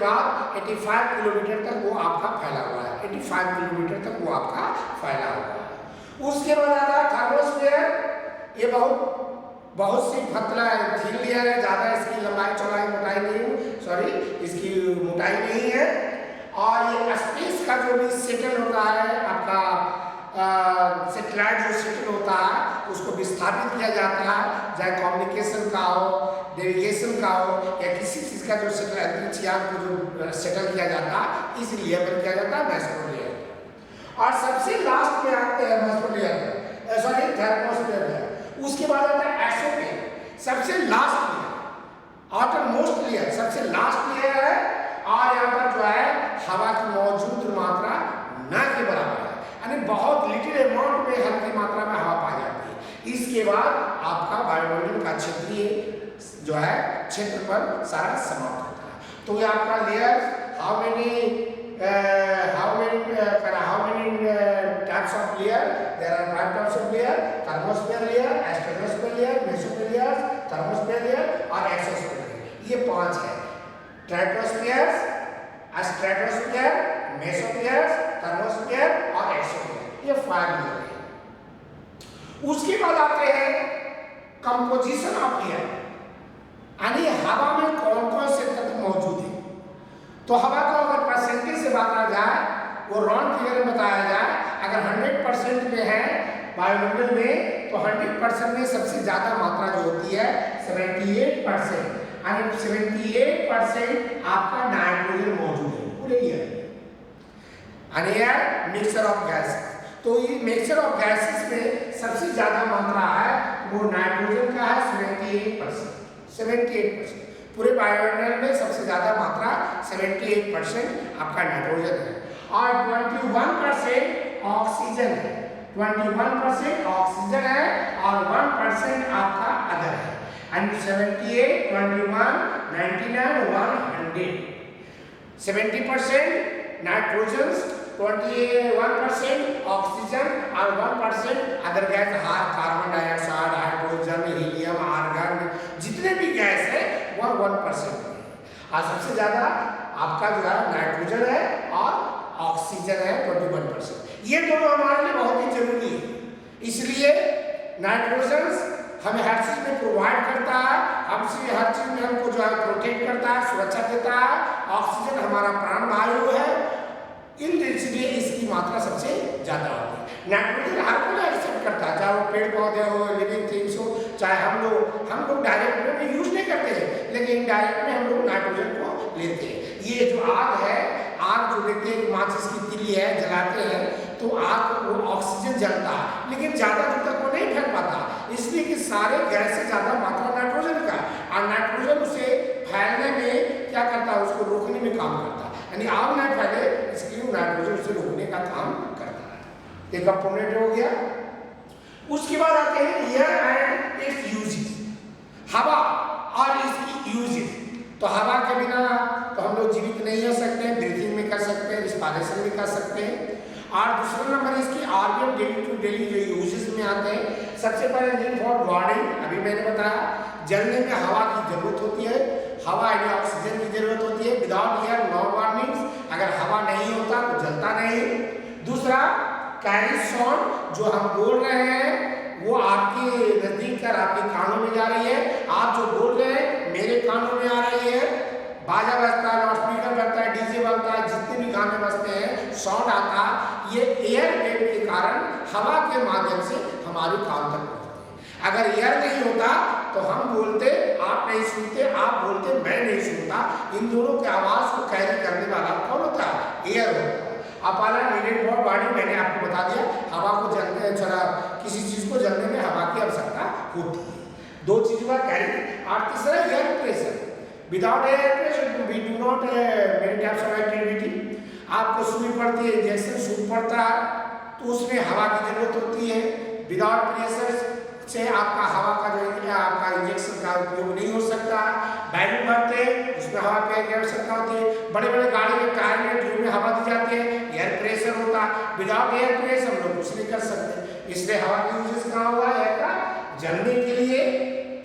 बाद 85 किलोमीटर तक वो आपका फैला हुआ है, 85 किलोमीटर तक वो आपका फैला हुआ है। उसके बाद आता है थर्मोस्फीयर। ये बहुत सी पतला है, थीन लेयर है, ज़्यादा इसकी लंबाई चौड़ाई मोटाई नहीं, सॉरी इसकी मोटाई नहीं है। और ये स्पेस का जो भी सेटल होता है आपका सेटेलाइट जो सेटल होता है उसको विस्थापित किया जाता है, चाहे कम्युनिकेशन का हो, नेविगेशन का हो, या किसी चीज़ का जो सेटेलाइट यान को जो सेटल किया जाता है इस लेयर पर किया जाता है, मेसोस्फीयर। और सबसे लास्ट में आते हैं मेसोस्फीयर, सॉरी थर्मोस्फीयर है। उसके बाद आता है एक्सोस्फीयर, सबसे last layer, outer most layer, सबसे लास्ट लेयर है। और यहाँ पर जो है हवा की मौजूद मात्रा न के बराबर है, यानी बहुत लिटिल अमाउंट में हल्की मात्रा में हवा पाई जाती है। इसके बाद आपका वायुमंडल का क्षेत्रीय जो है क्षेत्र पर सारा समाप्त होता है। तो ये आपका layer how many types of layer, there are 5 types of layer, thermosphere layer, stratosphere layer, mesosphere layer, thermosphere layer और एक्सोस्फीयर लेयर। ये 5 है, स्ट्रेटोस्फीयर, स्ट्रेटोस्फीयर, मेसोस्फीयर, थर्मोस्फीयर और एक्सोस्फीयर, ये 5 लेयर है। उसके बाद आते हैं कंपोजिशन ऑफ लेयर, यानी हवा में कौन कौन से तत्व मौजूद है। तो हवा को अगर परसेंटेज से बांटा जाए, वो राउंड फिगर में बताया जाए, अगर 100% में है वायुमंडल में, तो 100% में सबसे ज्यादा मात्रा जो होती है 78%, यानी 78% आपका नाइट्रोजन मौजूद है पूरे ईयर, यानी मिक्सचर ऑफ गैसेस। तो ये मिक्सचर ऑफ गैसेस में सबसे ज्यादा मात्रा है वो नाइट्रोजन का है, 78%। पूरे वायुमंडल में सबसे ज्यादा मात्रा 78% आपका नाइट्रोजन है, और 21% ऑक्सीजन है, 21% ऑक्सीजन है और 1% आपका अदर है, एंड 78, 21, 99, 100, 70% नाइट्रोजन, 21% ऑक्सीजन और 1% other gas, carbon dioxide, hydrogen, helium, argon, जितने भी गैस है वह 1% है। और सबसे ज्यादा आपका जो है नाइट्रोजन है और ऑक्सीजन है 21%। ये दोनों हमारे लिए बहुत ही जरूरी है, इसलिए नाइट्रोजन हमें हर चीज में प्रोवाइड करता है, हमसे हर चीज में हमको जो है प्रोटेक्ट करता है, सुरक्षा देता है। ऑक्सीजन हमारा प्राण वायु है, इसलिए इसकी मात्रा सबसे ज्यादा होती है। नाइट्रोजन हर कोई एक्सेप्ट करता है, चाहे वो पेड़ पौधे हो, लिविंग थिंग्स हो, चाहे हम लोग डायरेक्ट में यूज नहीं करते हैं, लेकिन इनडायरेक्ट में हम लोग नाइट्रोजन को लेते हैं। ये जो आग है, आग जो लेते हैं, माचिस की तिली है, जलाते हैं तो आग वो ऑक्सीजन जलता है, लेकिन ज्यादा दूर तक वो नहीं फैल पाता, इसलिए कि सारे गैस से ज्यादा मात्रा नाइट्रोजन का, और नाइट्रोजन उसे फैलने में क्या करता है, उसको रोकने में काम करता है, यानी आग ना फैले इसलिए नाइट्रोजन उसे रोकने का काम करता है। एक कंपोनेंट हो गया। उसके बाद आते हैं एयर एंड इट्स यूजेस, हवा और इसकी यूजेस। तो हवा के बिना तो हम लोग जीवित नहीं हो सकते, ब्रीथिंग में कर सकते हैं, रिस्पायरेशन भी कर सकते हैं। और दूसरा नंबर इसकी आर्गन डेली टू डेली जो यूजेस में आते हैं। सबसे पहले इंजन फॉर बॉर्निंग, अभी मैंने बताया जलने में हवा की जरूरत होती है, हवा यानी ऑक्सीजन की जरूरत होती है। विदाउट एयर नो बॉर्निंग, अगर हवा नहीं होता तो जलता नहीं। दूसरा कैरी साउंड, जो हम बोल रहे हैं वो आपके नजदीक कर आपके कानों में जा रही है, आप जो बोल रहे हैं मेरे कानों में आ रही है। बाजा बजता है, लाउडस्पीकर बजता है, डीजे बजता है, जितने भी गाने बजते हैं, साउंड आता है, ये एयर वेव के कारण हवा के माध्यम से हमारे कान तक पहुंचते हैं। अगर एयर नहीं होता तो हम बोलते आप नहीं सुनते, आप बोलते मैं नहीं सुनता। इन दोनों की आवाज को कैरी करने वाला कौन होता है? एयर होता है। अपाला नीडेड फॉर बॉडी, मैंने आपको बता दिया, हवा को जलने चला किसी चीज को जलने में हवा की आवश्यकता होती है। दो चीजों का कैरी। और तीसरा air pressure, without air pressure we do not many types of activity. आपको सुई पड़ती है, इंजेक्शन सूट पड़ता है तो उसमें हवा की जरूरत होती है। विदाउट प्रेशर से आपका हवा का जो है आपका इंजेक्शन का उपयोग नहीं हो सकता। बैलून भरते हैं उसमें हवा की आवश्यकता होती है। बड़े बड़े गाड़ी के टायर में ट्यूब में हवा दी जाती है, एयर प्रेशर होता है। विदाउट एयर प्रेशर हम लोग कुछ नहीं कर सकते। इसलिए हवा की यूजेस कहाँ हुआ है? का जलने के लिए,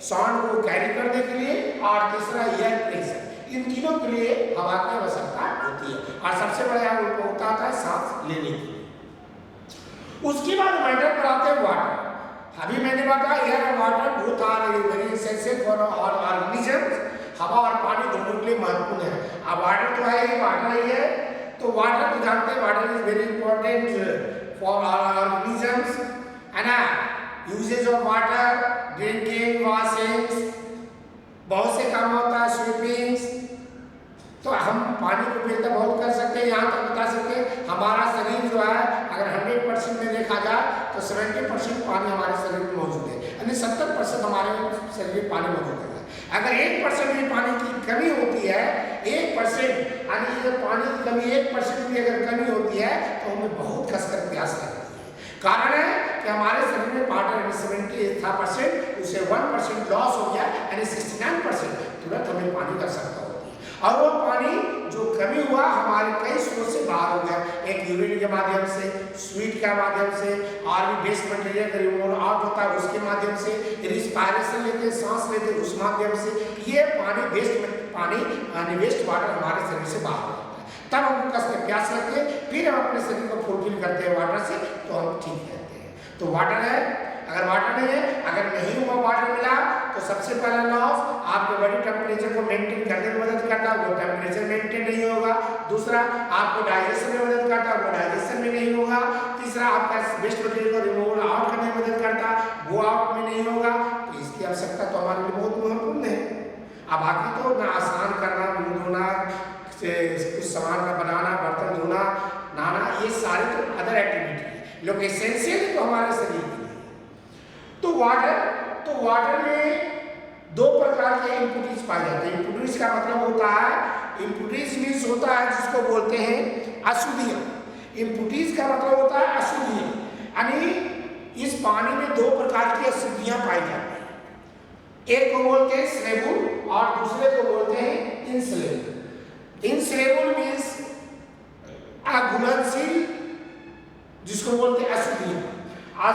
साउंड को कैरी करने के लिए, और तीसरा एयर प्रेशर। इन तीनों के लिए हवा की आवश्यकता होती है और सबसे बड़ा उनको होता है सांस लेने के लिए। उसके बाद मैटर पर आते हैं वाटर। अभी मैंने बताया एयर और water both are very essential for all organisms. हवा और पानी दोनों के लिए महत्वपूर्ण है। अब वाटर तो है ही, वाटर ही है, तो वाटर तो जानते हैं water is very important for all organisms, है ना। Uses of water, drinking, washing, बहुत से काम होता है, स्वीपिंग्स। तो हम पानी को उपयोग बहुत कर सकते हैं। यहाँ तक बता सकते हैं हमारा शरीर जो है अगर 100% में देखा जाए तो 70% पानी हमारे शरीर में मौजूद है, यानी 70% हमारे शरीर में पानी मौजूद है। अगर 1% भी पानी की कमी होती है, 1% यानी अगर पानी की कमी 1% भी अगर कमी होती है तो हमें बहुत कसकर प्यास लगती है। कारण है कि हमारे शरीर में वाटर 70% उसे 1% लॉस हो गया, यानी 69% तुरंत हमें पानी का आवश्यकता होती है। और वो पानी जो कमी हुआ हमारे कई स्रोत से बाहर हो गया, एक यूरिन के माध्यम से, स्वीट के माध्यम से, और भी वेस्ट मटेरियल का रिमूवल आउट होता है उसके माध्यम से, रिस्पायरेशन लेते सांस लेते उस माध्यम से, ये पानी वेस्ट पानी यानी वेस्ट वाटर हमारे शरीर से बाहर होता है। तब हमको कसकर प्यास लगती है, फिर हम अपने शरीर को फुलफिल करते हैं वाटर से, तो हम ठीक रहते हैं। तो वाटर है, अगर वाटर नहीं है, अगर नहीं हुआ वाटर मिला तो सबसे पहला लॉस आपके बॉडी टेम्परेचर को मेंटेन करने में मदद करता है, वो टेम्परेचर मेंटेन नहीं होगा। दूसरा आपको डाइजेशन में मदद करता है, वो डाइजेशन में नहीं होगा। तीसरा आपका वेस्ट मटेरियल को रिमूवल आउट करने में मदद करता है, वो आउट में नहीं होगा। तो इसकी आवश्यकता तो हमारे लिए बहुत महत्वपूर्ण है। अब बाकी तो ना स्नान करना, मुंह धोना, कुछ सामान का बनाना, बर्तन धोना, नहाना, ये सारी तो अदर एक्टिविटी है, लोग एसेंशियल है तो हमारे शरीर के लिए। तो वाटर में दो प्रकार के इम्पुरिटीज पाए जाते हैं। इम्पुरिटीज का मतलब होता है, इम्पुरिटीज मीन्स होता है जिसको बोलते हैं अशुद्धियाँ। इम्पुरिटीज का मतलब होता है अशुद्धियाँ, यानी इस पानी में दो प्रकार की अशुद्धियाँ पाई जाती हैं। एक को बोलते हैं स्लेबुल और दूसरे को बोलते हैं इनस्लेबुल। इनस्लेबुल मीन्स अघुलनशील, जिसको बोलते हैं अशुद्धियाँ।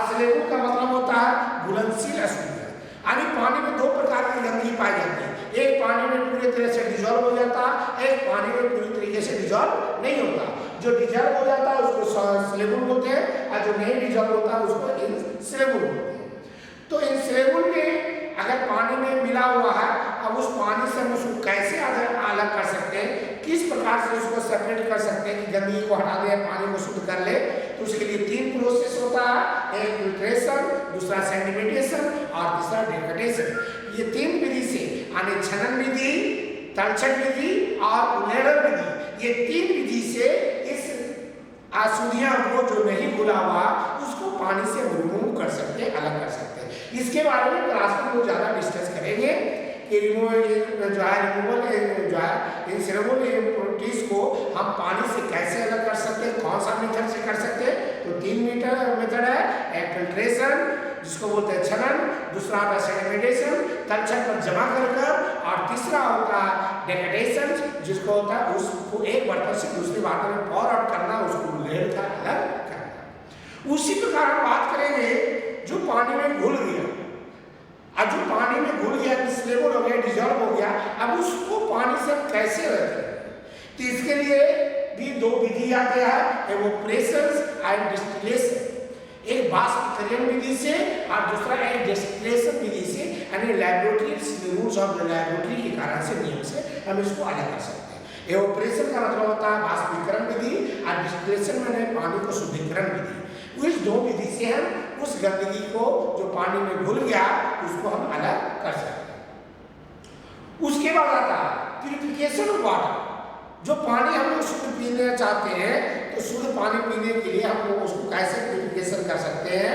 स्लेबुल का मतलब होता है घुलनशील अशुद्धियाँ, यानी पानी में दो प्रकार की गंदगी पाई जाती है। एक पानी में पूरी तरह से डिजॉल्व हो जाता है, एक पानी में पूरी तरीके से डिजॉल्व नहीं होता। जो डिजॉल्व हो जाता है उसको स्लेबुल बोलते हैं और जो नहीं डिजॉल्व होता है उसको इनस्लेबुल बोलते हैं। तो इनस्लेबुल में अगर पानी में मिला हुआ है, अब उस पानी से हम उसको कैसे अलग कर सकते हैं, किस प्रकार से उसको सेपरेट कर सकते हैं कि गंदगी को हटा दे, पानी को शुद्ध कर ले, तो उसके लिए 3 प्रोसेस होता है, एक फिल्ट्रेशन, दूसरा सेडिमेंटेशन और तीसरा डेकटेशन। ये 3 विधि से, यानी छनन विधि, तलछट विधि और उन्हेड़न विधि, ये 3 विधि से इस अशुद्धियाँ को जो नहीं घुला हुआ उसको पानी से रिमूव कर सकते हैं, अलग कर सकते हैं। इसके बारे में क्लास में लोग ज़्यादा डिस्कस करेंगे कि रिमूवल जो है इनस्लेबुल इम्पुरिटीज को हम पानी से कैसे अलग कर सकते हैं, कौन सा मेथड से कर सकते हैं। तो 3 मेथड है, एक फिल्ट्रेशन जिसको बोलते हैं छनन, दूसरा होता है सेडिमेंटेशन तलछट पर जमा कर, और तीसरा होता है डेकटेशन जिसको होता है उसको एक बर्तन से दूसरे बर्तन में पॉर आउट करना, उसको लेयर का अलग करना। उसी प्रकार हम बात करेंगे जो पानी में घुल गया, अब जो पानी में घुल गया, स्लेबुल हो गया, डिजॉल्व हो गया, अब उसको पानी से कैसे रखें। तो इसके लिए भी 2 विधि आते हैं, एवोपरेशन एंड डिस्टिलेशन। एक बाष्पीकरण विधि से और दूसरा एक डिस्टिलेशन विधि से, यानी लैबोरेटरी रूल्स ऑफ लैबोरेटरी के कारण से, नियम से हम इसको अलग कर सकते हैं। एवोपरेशन का मतलब होता है बाष्पीकरण विधि और डिस्टिलेशन में पानी को शुद्धिकरण विधि। इस 2 विधि से हम उस गंदगी को जो पानी में घुल गया उसको हम अलग कर सकते हैं। उसके बाद आता है प्यूरिफिकेशन ऑफ वाटर। जो पानी हम लोग शुद्ध पीना चाहते हैं, तो शुद्ध पानी पीने के लिए हम लोग उसको कैसे प्यूरिफिकेशन कर सकते हैं।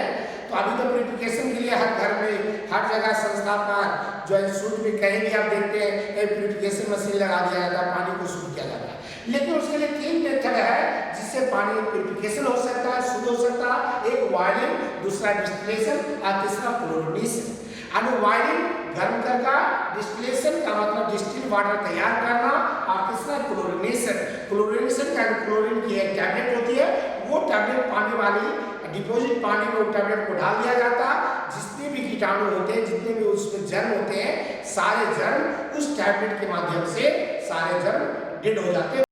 तो अभी तो प्यूरिफिकेशन के लिए हर घर में, हर जगह संस्था पर जो इंस्टीट्यूट में कहीं भी आप देखते हैं प्यूरिफिकेशन मशीन लगा दिया जाता है, पानी को शुद्ध किया जाता है। लेकिन उसके लिए 3 मेथड है जिससे पानी प्यूरिफिकेशन हो सकता है, शुद्ध हो सकता है। एक बॉयलिंग, दूसरा डिस्टिलेशन और तीसरा क्लोरीनेशन। बॉयलिंग गर्म करना, डिस्टिलेशन का मतलब डिस्टिल वाटर तैयार करना, और तीसरा क्लोरीनेशन। क्लोरीनेशन का क्लोरीन की एक टैबलेट होती है, वो टैबलेट पानी वाली डिपोजिट पानी में टैबलेट को डाल दिया जाता है। जितने भी कीटाणु होते हैं, जितने भी उसमें जर्म होते हैं, सारे जर्म उस टैबलेट के माध्यम से सारे जर्म डेड हो जाते हैं।